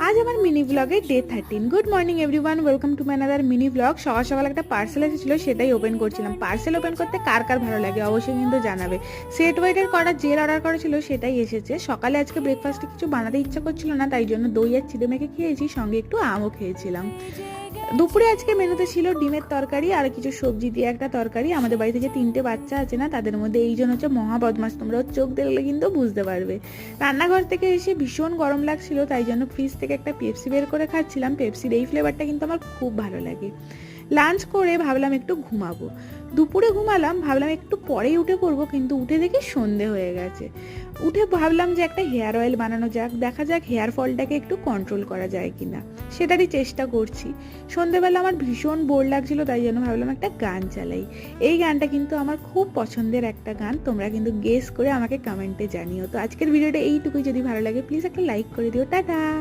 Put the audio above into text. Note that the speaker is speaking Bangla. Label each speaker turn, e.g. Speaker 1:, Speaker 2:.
Speaker 1: আজ আমার মিনি ব্লগের day 13। Good morning everyone, welcome to my another mini blog. সকাল সকাল একটা পার্সেল এসেছিল, সেটাই ওপেন করছিলাম। পার্সেল ওপেন করতে কার কার ভালো লাগে অবশ্যই কিন্তু জানাবে। সেট ওয়েটের করা জেল অর্ডার করেছিল, সেটাই এসেছে। সকালে আজকে ব্রেকফাস্টে কিছু বানাতে ইচ্ছা করছিল না, তাই জন্য দই আর চিড়ে মেখে খেয়েছি, সঙ্গে একটু আমও খেয়েছিলাম। দুপুরে আজকে মেনুতে ছিল ডিমের তরকারি আর কিছু সবজি দিয়ে একটা তরকারি। আমাদের বাড়িতে যে 3টে বাচ্চা আছে না, তাদের মধ্যে এইজন হচ্ছে মহা বদমাস, তোমরা চোখ দেখলে কিন্তু বুঝতে পারবে। রান্নাঘর থেকে এসে ভীষণ গরম লাগছিল, তাই জন্য ফ্রিজ থেকে একটা পেপসি বের করে খাচ্ছিলাম। পেপসির এই ফ্লেভারটা কিন্তু আমার খুব ভালো লাগে। লাঞ্চ করে ভাবলাম একটু ঘুমাবো। দুপুরে ঘুমালাম, ভাবলাম একটু পরেই উঠে পড়বো, কিন্তু উঠে দেখি সন্ধে হয়ে গেছে। উঠে ভাবলাম যে একটা হেয়ার অয়েল বানানো যাক, দেখা যাক হেয়ার ফলটাকে একটু কন্ট্রোল করা যায় কিনা, সেটারই চেষ্টা করছি। সন্ধেবেলা আমার ভীষণ বোর লাগছিল, তাই জন্য ভাবলাম একটা গান চালাই। এই গানটা কিন্তু আমার খুব পছন্দের একটা গান, তোমরা কিন্তু গেস করে আমাকে কমেন্টে জানিও। তো আজকের ভিডিওটা এইটুকুই, যদি ভালো লাগে প্লিজ একটা লাইক করে দিও। টাটা।